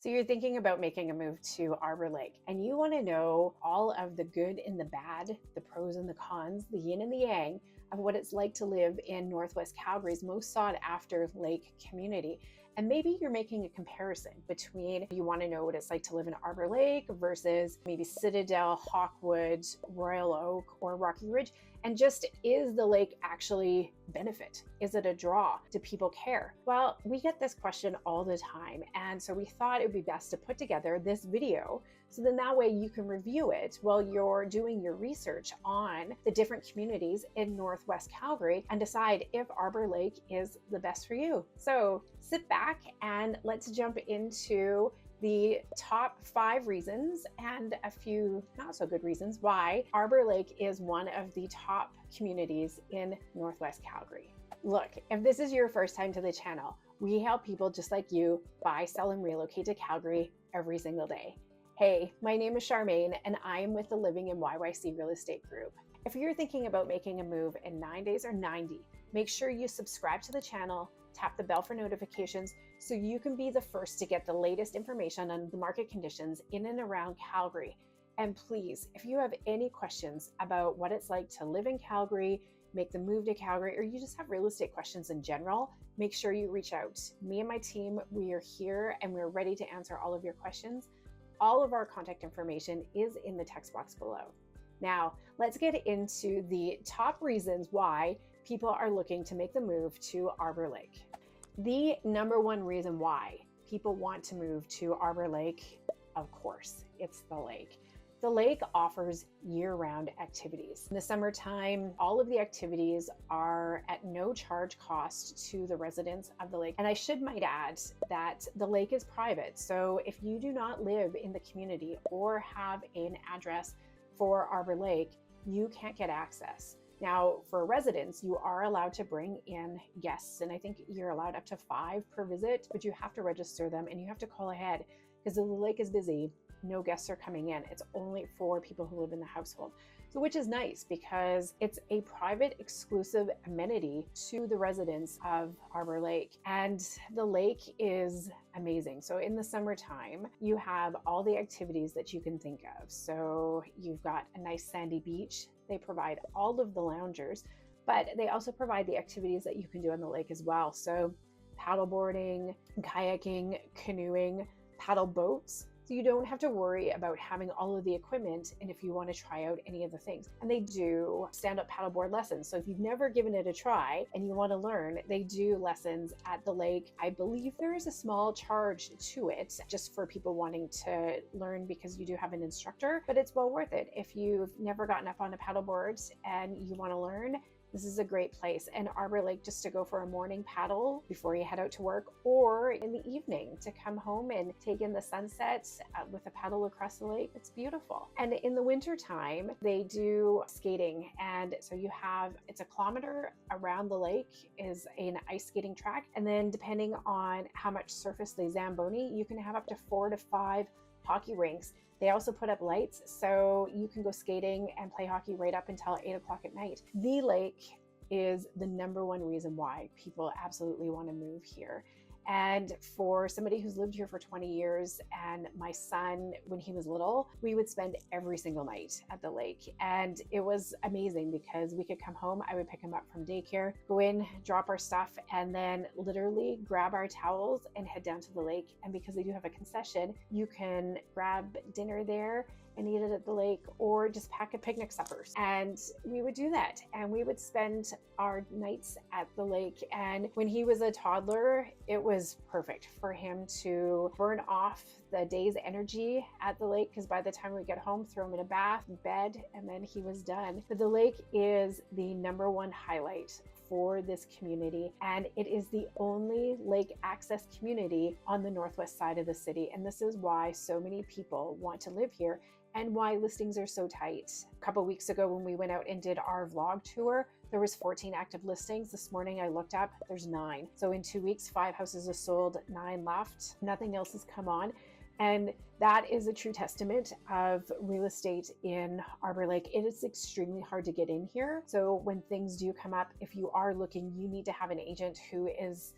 So you're thinking about making a move to Arbour Lake and you want to know all of the good and the bad, the pros and the cons, the yin and the yang of what it's like to live in Northwest Calgary's most sought after lake community. And maybe you're making a comparison between you want to know what it's like to live in Arbour Lake versus maybe Citadel, Hawkwood, Royal Oak, or Rocky Ridge. And just, is the lake actually benefit? Is it a draw? Do people care? Well, we get this question all the time. And so we thought it would be best to put together this video so then that way you can review it while you're doing your research on the different communities in Northwest Calgary and decide if Arbour Lake is the best for you. So sit back and let's jump into the top 5 reasons and a few not so good reasons why Arbour Lake is one of the top communities in Northwest Calgary. Look, if this is your first time to the channel, we help people just like you buy, sell, and relocate to Calgary every single day. Hey, my name is Charmaine and I am with the Living in YYC Real Estate Group. If you're thinking about making a move in 9 days or 90, make sure you subscribe to the channel, tap the bell for notifications so you can be the first to get the latest information on the market conditions in and around Calgary. And please, if you have any questions about what it's like to live in Calgary, make the move to Calgary, or you just have real estate questions in general, make sure you reach out. Me and my team, we are here and we're ready to answer all of your questions. All of our contact information is in the text box below. Now, let's get into the top reasons why people are looking to make the move to Arbour Lake. The number one reason why people want to move to Arbour Lake, of course, it's the lake. The lake offers year-round activities. In the summertime, all of the activities are at no charge cost to the residents of the lake. And I might add that the lake is private. So if you do not live in the community or have an address for Arbour Lake, you can't get access. Now, for residents, you are allowed to bring in guests, and I think you're allowed up to 5 per visit, but you have to register them and you have to call ahead because if the lake is busy, no guests are coming in. It's only for people who live in the household. So which is nice because it's a private exclusive amenity to the residents of Arbour Lake. And the lake is amazing. So in the summertime, you have all the activities that you can think of. So you've got a nice sandy beach. They provide all of the loungers, but they also provide the activities that you can do on the lake as well. So paddleboarding, kayaking, canoeing, paddle boats. So you don't have to worry about having all of the equipment and if you want to try out any of the things. And they do stand-up paddleboard lessons. So if you've never given it a try and you want to learn, they do lessons at the lake. I believe there is a small charge to it just for people wanting to learn because you do have an instructor, but it's well worth it. If you've never gotten up on a paddleboard and you want to learn, this is a great place. And Arbour Lake, just to go for a morning paddle before you head out to work, or in the evening to come home and take in the sunset with a paddle across the lake. It's beautiful. And in the winter time, they do skating. And so it's a kilometer around the lake is an ice skating track. And then depending on how much surface they Zamboni, you can have up to 4 to 5 hockey rinks. They also put up lights so you can go skating and play hockey right up until 8 o'clock at night. The lake is the number one reason why people absolutely want to move here. And for somebody who's lived here for 20 years and my son, when he was little, we would spend every single night at the lake. And it was amazing because we could come home, I would pick him up from daycare, go in, drop our stuff, and then literally grab our towels and head down to the lake. And because they do have a concession, you can grab dinner there and eat it at the lake or just pack a picnic suppers. And we would do that. And we would spend our nights at the lake. And when he was a toddler, it was perfect for him to burn off the day's energy at the lake because by the time we get home, throw him in a bath, bed, and then he was done. But the lake is the number one highlight for this community, and it is the only lake access community on the northwest side of the city. And this is why so many people want to live here and why listings are so tight. A couple weeks ago when we went out and did our vlog tour, there was 14 active listings. This morning I looked up, there's 9. So in 2 weeks, 5 houses are sold, 9 left. Nothing else has come on. And that is a true testament of real estate in Arbour Lake. It is extremely hard to get in here. So when things do come up, if you are looking, you need to have an agent who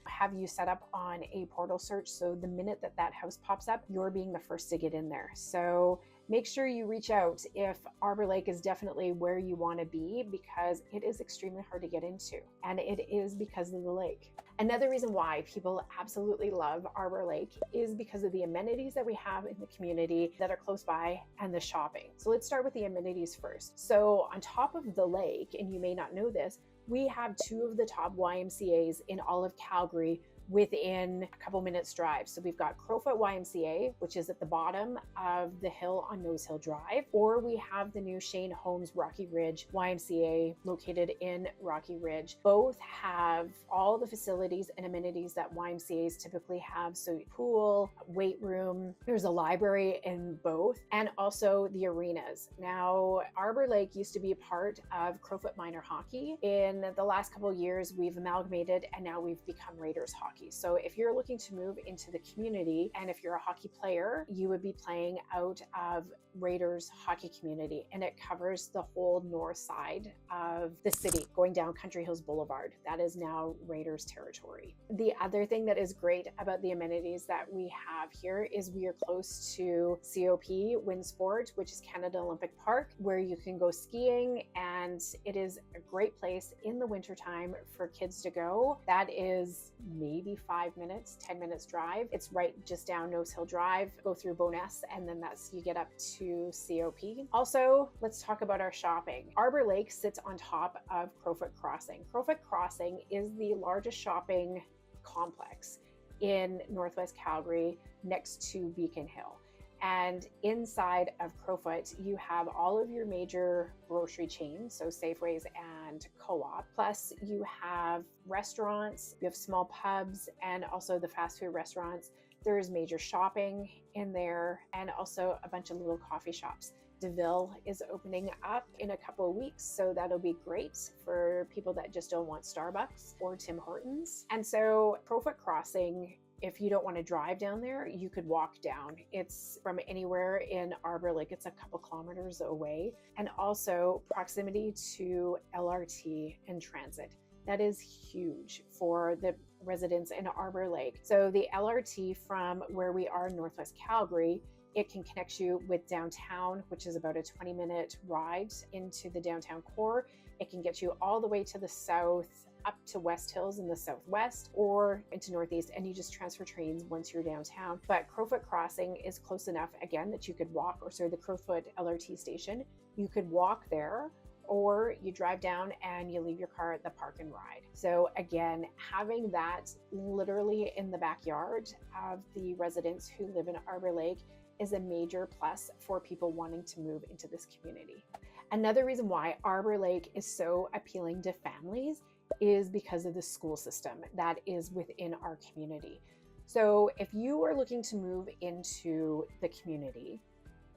have you set up on a portal search. So the minute that that house pops up, you're being the first to get in there. So make sure you reach out if Arbour Lake is definitely where you want to be, because it is extremely hard to get into, and it is because of the lake. Another reason why people absolutely love Arbour Lake is because of the amenities that we have in the community that are close by and the shopping. So let's start with the amenities first. So on top of the lake, and you may not know this, we have two of the top YMCAs in all of Calgary within a couple minutes drive. So we've got Crowfoot YMCA, which is at the bottom of the hill on Nose Hill Drive, or we have the new Shane Holmes Rocky Ridge YMCA located in Rocky Ridge. Both have all the facilities and amenities that YMCAs typically have. So pool, weight room, there's a library in both, and also the arenas. Now, Arbour Lake used to be a part of Crowfoot Minor Hockey. In the last couple of years, we've amalgamated and now we've become Raiders Hockey. So if you're looking to move into the community, and if you're a hockey player, you would be playing out of Raiders hockey community, and it covers the whole north side of the city going down Country Hills Boulevard. That is now Raiders territory. The other thing that is great about the amenities that we have here is we are close to COP Windsport, which is Canada Olympic Park, where you can go skiing, and it is a great place in the wintertime for kids to go. That is maybe 5 minutes, 10 minutes drive. It's right just down Nose Hill Drive, go through Boness, and then you get up to COP. Also, let's talk about our shopping. Arbour Lake sits on top of Crowfoot Crossing. Crowfoot Crossing is the largest shopping complex in Northwest Calgary next to Beacon Hill. And inside of Crowfoot, you have all of your major grocery chains, so Safeways and Co-op. Plus you have restaurants, you have small pubs, and also the fast food restaurants. There's major shopping in there, and also a bunch of little coffee shops. DeVille is opening up in a couple of weeks, so that'll be great for people that just don't want Starbucks or Tim Hortons. And so Crowfoot Crossing, if you don't want to drive down there, you could walk down. It's from anywhere in Arbour Lake, it's a couple kilometers away. And also proximity to LRT and transit. That is huge for the residents in Arbour Lake. So the LRT from where we are in Northwest Calgary, it can connect you with downtown, which is about a 20-minute ride into the downtown core. It can get you all the way to the south, up to West Hills in the southwest, or into Northeast, and you just transfer trains once you're downtown. But Crowfoot Crossing is close enough, again, that you could walk, or sorry, the Crowfoot LRT station, you could walk there, or you drive down and you leave your car at the park and ride. So again, having that literally in the backyard of the residents who live in Arbour Lake is a major plus for people wanting to move into this community. Another reason why Arbour Lake is so appealing to families is because of the school system that is within our community. So if you are looking to move into the community,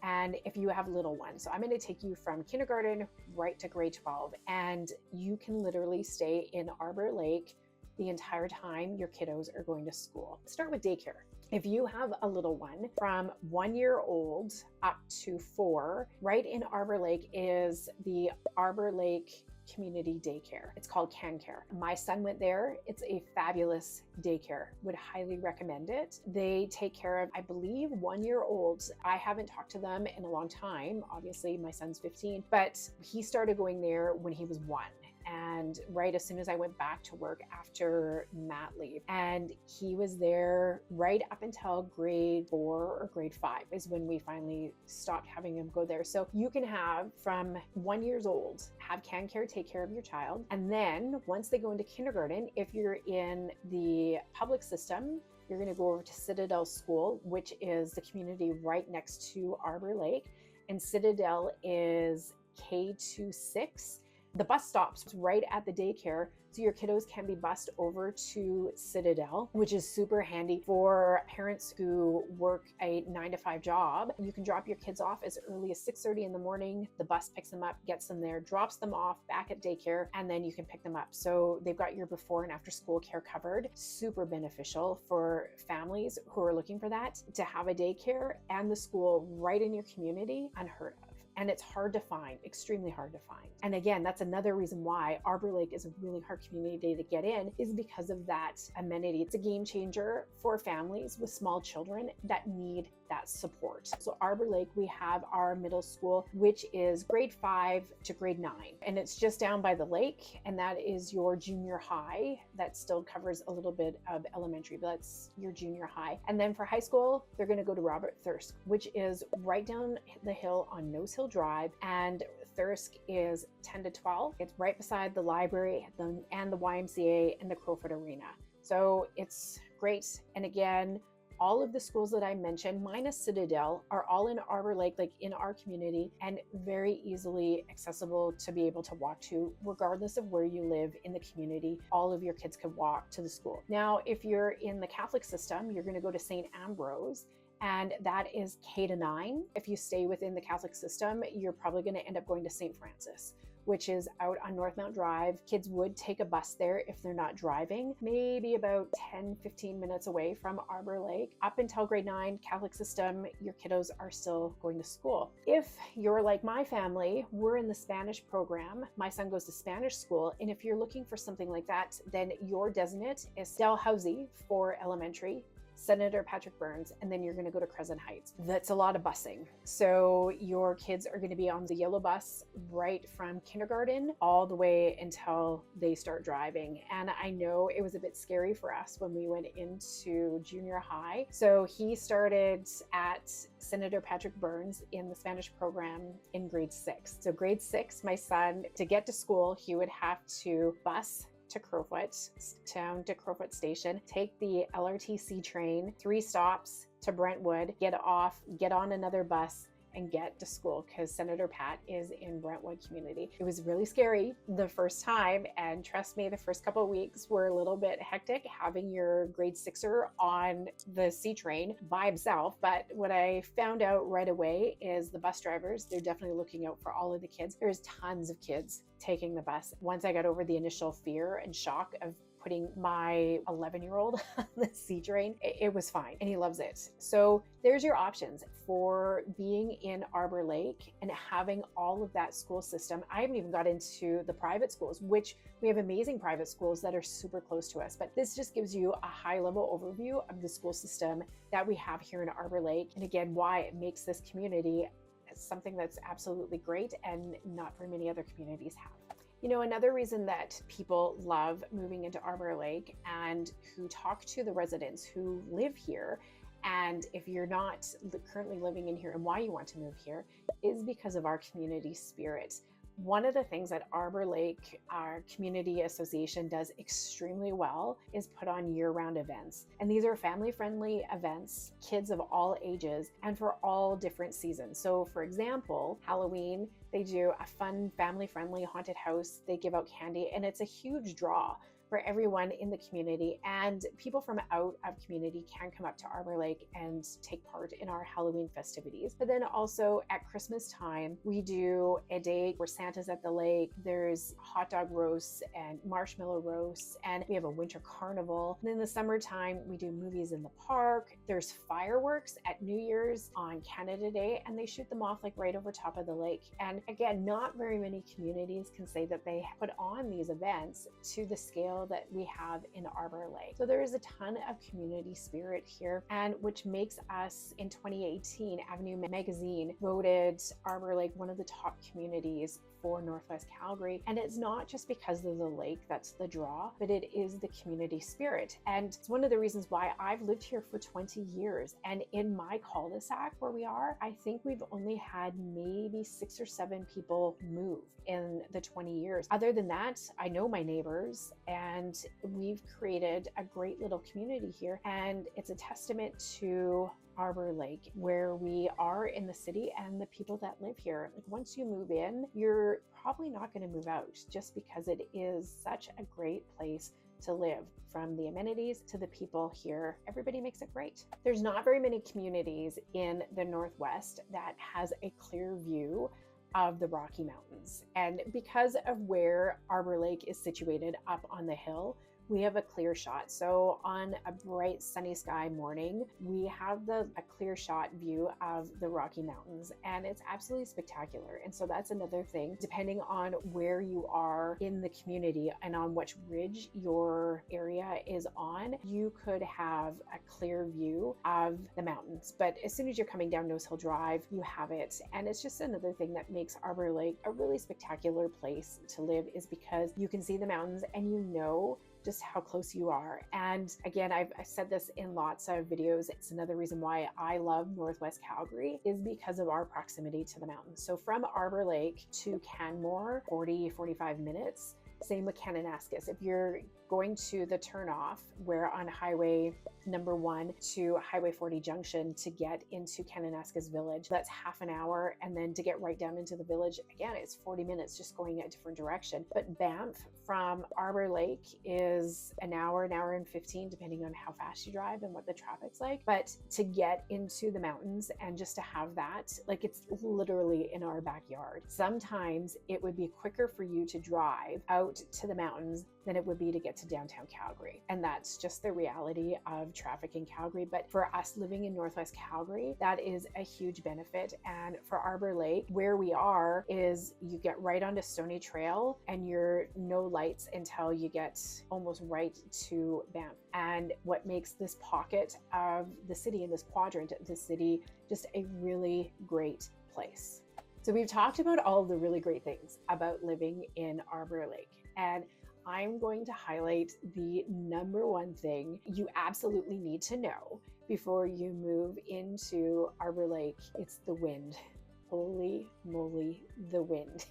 and if you have little ones, so I'm going to take you from kindergarten right to grade 12, and you can literally stay in Arbour Lake the entire time your kiddos are going to school. Let's start with daycare. If you have a little one from 1 year old up to 4, right in Arbour Lake is the Arbour Lake Community Daycare. It's called CanCare. My son went there. It's a fabulous daycare. Would highly recommend it. They take care of, I believe, 1 year olds. I haven't talked to them in a long time. Obviously, my son's 15, but he started going there when he was 1. And right as soon as I went back to work after mat leave, and he was there right up until grade 4 or grade 5 is when we finally stopped having him go there. So you can have from 1 year old, have CanCare take care of your child. And then once they go into kindergarten, if you're in the public system, you're going to go over to Citadel School, which is the community right next to Arbour Lake. And Citadel is K-6. The bus stops right at the daycare, so your kiddos can be bused over to Citadel, which is super handy for parents who work a 9 to 5 job. You can drop your kids off as early as 6:30 in the morning. The bus picks them up, gets them there, drops them off back at daycare, and then you can pick them up. So they've got your before and after school care covered. Super beneficial for families who are looking for that, to have a daycare and the school right in your community. Unheard of. And it's hard to find, extremely hard to find. And again, that's another reason why Arbour Lake is a really hard community to get in, is because of that amenity. It's a game changer for families with small children that need that support. So Arbour Lake, we have our middle school, which is grade 5 to grade 9. And it's just down by the lake. And that is your junior high. That still covers a little bit of elementary, but that's your junior high. And then for high school, they're going to go to Robert Thirsk, which is right down the hill on Nose Hill Drive. And Thirsk is 10 to 12. It's right beside the library and the YMCA and the Crowfoot Arena. So it's great. And again, all of the schools that I mentioned, minus Citadel, are all in Arbour Lake, like in our community, and very easily accessible to be able to walk to, regardless of where you live in the community. All of your kids could walk to the school. Now, if you're in the Catholic system, you're going to go to St. Ambrose, and that is K to 9. If you stay within the Catholic system, you're probably going to end up going to St. Francis, which is out on Northmount Drive. Kids would take a bus there if they're not driving, maybe about 10-15 minutes away from Arbour Lake. Up until grade 9, Catholic system, your kiddos are still going to school. If you're like my family, we're in the Spanish program. My son goes to Spanish school, and if you're looking for something like that, then your designate is Dalhousie for elementary, Senator Patrick Burns, and then you're going to go to Crescent Heights. That's a lot of busing. So your kids are going to be on the yellow bus right from kindergarten all the way until they start driving. And I know it was a bit scary for us when we went into junior high. So he started at Senator Patrick Burns in the Spanish program in grade 6. So grade 6, my son, to get to school, he would have to bus to Crowfoot, down to Crowfoot Station, take the LRTC train, 3 stops to Brentwood, get off, get on another bus, and get to school, because Senator Pat is in Brentwood community. It was really scary the first time, and trust me, the first couple of weeks were a little bit hectic having your grade 6er on the C train by himself. But what I found out right away is the bus drivers, they're definitely looking out for all of the kids. There's tons of kids taking the bus. Once I got over the initial fear and shock of putting my 11-year-old on the C train, it was fine, and he loves it. So there's your options for being in Arbour Lake and having all of that school system. I haven't even got into the private schools, which we have amazing private schools that are super close to us. But this just gives you a high-level overview of the school system that we have here in Arbour Lake, and again, why it makes this community something that's absolutely great and not very many other communities have. You know, another reason that people love moving into Arbour Lake, and who talk to the residents who live here, and if you're not currently living in here and why you want to move here, is because of our community spirit. One of the things that Arbour Lake, our community association, does extremely well is put on year-round events. And these are family-friendly events, kids of all ages, and for all different seasons. So for example, Halloween, they do a fun family-friendly haunted house. They give out candy, and it's a huge draw for everyone in the community, and people from out of community can come up to Arbour Lake and take part in our Halloween festivities. But then also at Christmas time, we do a day where Santa's at the lake. There's hot dog roasts and marshmallow roasts, and we have a winter carnival. And in the summertime, we do movies in the park. There's fireworks at New Year's on Canada Day, and they shoot them off like right over top of the lake. And again, not very many communities can say that they put on these events to the scale that we have in Arbour Lake. So there is a ton of community spirit here, and which makes us, in 2018, Avenue Magazine voted Arbour Lake one of the top communities for Northwest Calgary. And it's not just because of the lake that's the draw, but it is the community spirit. And it's one of the reasons why I've lived here for 20 years. And in my cul-de-sac where we are, I think we've only had maybe 6 or 7 people move in the 20 years. Other than that, I know my neighbors, and we've created a great little community here. And it's a testament to Arbour Lake, where we are in the city and the people that live here. Like once you move in, you're probably not going to move out just because it is such a great place to live. From the amenities to the people here, everybody makes it great. There's not very many communities in the Northwest that has a clear view of the Rocky Mountains. And because of where Arbour Lake is situated up on the hill, we have a clear shot. So on a bright sunny sky morning, we have a clear shot view of the Rocky Mountains, and it's absolutely spectacular. And so that's another thing, depending on where you are in the community and on which ridge your area is on, you could have a clear view of the mountains. But as soon as you're coming down Nose Hill Drive, you have it. And it's just another thing that makes Arbour Lake a really spectacular place to live, is because you can see the mountains and you know just how close you are. And again, I've said this in lots of videos. It's another reason why I love Northwest Calgary, is because of our proximity to the mountains. So from Arbour Lake to Canmore, 45 minutes. Same with Kananaskis. If you're going to the turnoff where on Highway number 1 to Highway 40 Junction to get into Kananaskis Village, that's half an hour. And then to get right down into the village, again, it's 40 minutes just going a different direction. But Banff from Arbour Lake is an hour and 15, depending on how fast you drive and what the traffic's like. But to get into the mountains and just to have that, like, it's literally in our backyard. Sometimes it would be quicker for you to drive out to the mountains than it would be to get to downtown Calgary. And that's just the reality of traffic in Calgary. But for us living in Northwest Calgary, that is a huge benefit. And for Arbour Lake, where we are is you get right onto Stony Trail and you're no lights until you get almost right to Banff. And what makes this pocket of the city and this quadrant of the city just a really great place. So we've talked about all of the really great things about living in Arbour Lake. And I'm going to highlight the number one thing you absolutely need to know before you move into Arbour Lake. It's the wind. Holy moly, the wind.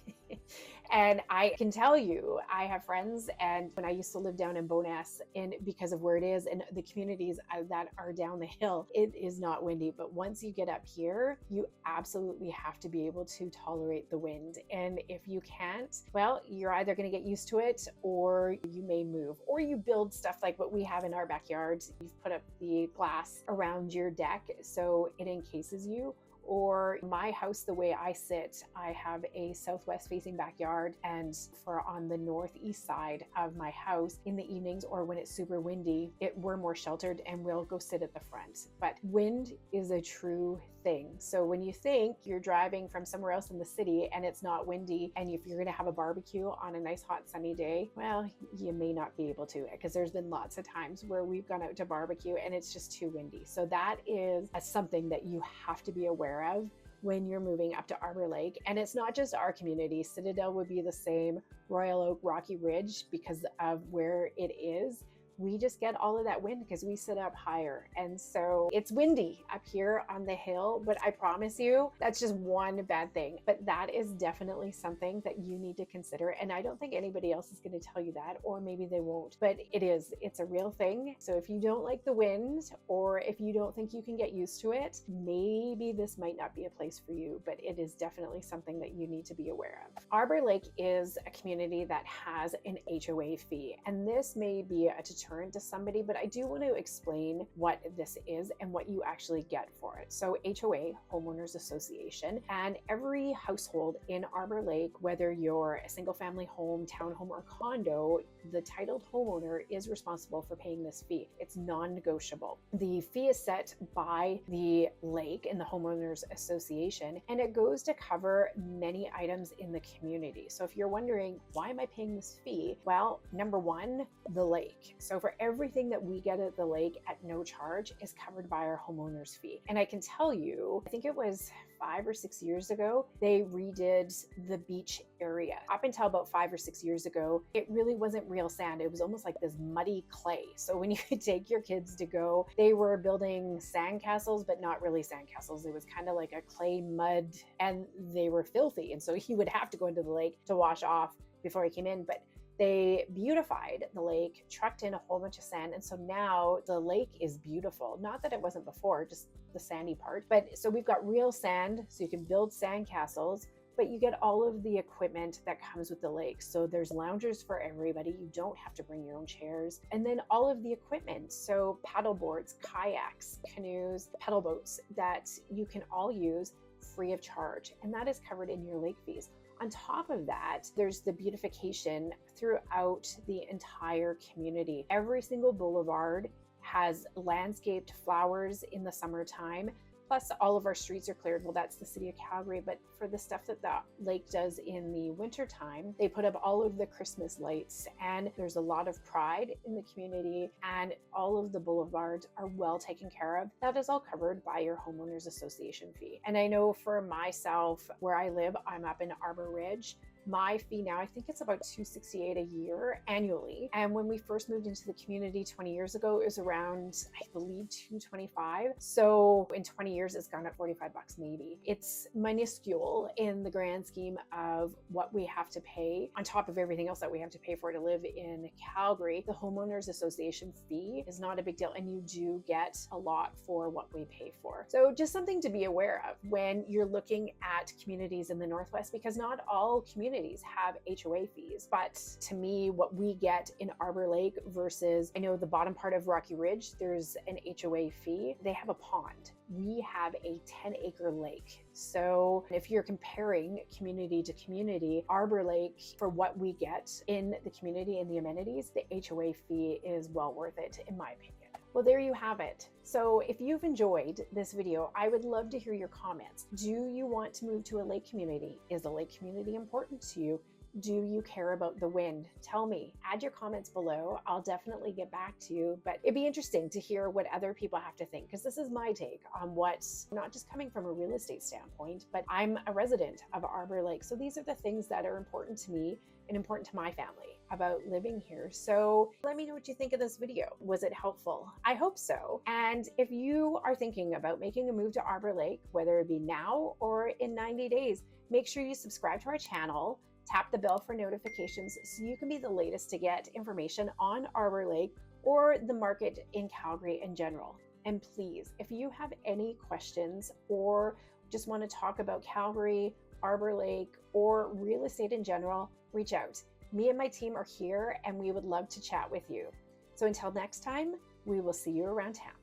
And I can tell you, I have friends, and when I used to live down in Bowness, and because of where it is and the communities that are down the hill, it is not windy. But once you get up here, you absolutely have to be able to tolerate the wind. And if you can't, well, you're either going to get used to it, or you may move, or you build stuff like what we have in our backyard. You've put up the glass around your deck so it encases you. Or my house, the way I sit, I have a southwest facing backyard, and for on the northeast side of my house in the evenings or when it's super windy, we're more sheltered and we'll go sit at the front. But wind is a true thing. So when you think you're driving from somewhere else in the city and it's not windy, and if you're going to have a barbecue on a nice hot sunny day, well, you may not be able to, because there's been lots of times where we've gone out to barbecue and it's just too windy. So that is something that you have to be aware of when you're moving up to Arbour Lake. And it's not just our community. Citadel would be the same, Royal Oak, Rocky Ridge, because of where it is. We just get all of that wind because we sit up higher. And so it's windy up here on the hill, but I promise you, that's just one bad thing. But that is definitely something that you need to consider. And I don't think anybody else is going to tell you that, or maybe they won't, but it's a real thing. So if you don't like the wind, or if you don't think you can get used to it, maybe this might not be a place for you, but it is definitely something that you need to be aware of. Arbour Lake is a community that has an HOA fee, and this may be a deterrent to somebody, but I do want to explain what this is and what you actually get for it. So HOA, Homeowners Association, and every household in Arbour Lake, whether you're a single family home, townhome, or condo, the titled homeowner is responsible for paying this fee. It's non-negotiable. The fee is set by the lake and the Homeowners Association, and it goes to cover many items in the community. So if you're wondering, why am I paying this fee? Well, number one, the lake. So for everything that we get at the lake at no charge is covered by our homeowner's fee. And I can tell you, I think it was 5 or 6 years ago, they redid the beach area. Up until about 5 or 6 years ago, it really wasn't real sand. It was almost like this muddy clay. So when you could take your kids to go, they were building sandcastles, but not really sandcastles. It was kind of like a clay mud, and they were filthy. And so he would have to go into the lake to wash off before he came in. But they beautified the lake, trucked in a whole bunch of sand, and so now the lake is beautiful. Not that it wasn't before, just the sandy part. But so we've got real sand, so you can build sand castles, but you get all of the equipment that comes with the lake. So there's loungers for everybody. You don't have to bring your own chairs. And then all of the equipment. So paddle boards, kayaks, canoes, pedal boats that you can all use free of charge. And that is covered in your lake fees. On top of that, there's the beautification throughout the entire community. Every single boulevard has landscaped flowers in the summertime. Plus, all of our streets are cleared. Well, that's the city of Calgary, but for the stuff that the lake does in the wintertime, they put up all of the Christmas lights, and there's a lot of pride in the community, and all of the boulevards are well taken care of. That is all covered by your homeowners association fee. And I know for myself, where I live, I'm up in Arbour Ridge. My fee now, I think it's about $268 a year annually. And when we first moved into the community 20 years ago, it was around, I believe, $225. So in 20 years, it's gone up 45 bucks maybe. It's minuscule in the grand scheme of what we have to pay on top of everything else that we have to pay for to live in Calgary. The homeowners association fee is not a big deal, and you do get a lot for what we pay for. So just something to be aware of when you're looking at communities in the Northwest, because not all communities have HOA fees. But to me, what we get in Arbour Lake versus, I know the bottom part of Rocky Ridge, there's an HOA fee. They have a pond. We have a 10-acre lake. So if you're comparing community to community, Arbour Lake, for what we get in the community and the amenities, the HOA fee is well worth it, in my opinion. Well, there you have it. So if you've enjoyed this video, I would love to hear your comments. Do you want to move to a lake community? Is the lake community important to you? Do you care about the wind? Tell me, add your comments below. I'll definitely get back to you, but it'd be interesting to hear what other people have to think, because this is my take on what's not just coming from a real estate standpoint, but I'm a resident of Arbour Lake. So these are the things that are important to me and important to my family about living here. So let me know what you think of this video. Was it helpful? I hope so. And if you are thinking about making a move to Arbour Lake, whether it be now or in 90 days, make sure you subscribe to our channel, tap the bell for notifications so you can be the latest to get information on Arbour Lake or the market in Calgary in general. And please, if you have any questions or just want to talk about Calgary, Arbour Lake, or real estate in general, reach out. Me and my team are here, and we would love to chat with you. So until next time, we will see you around town.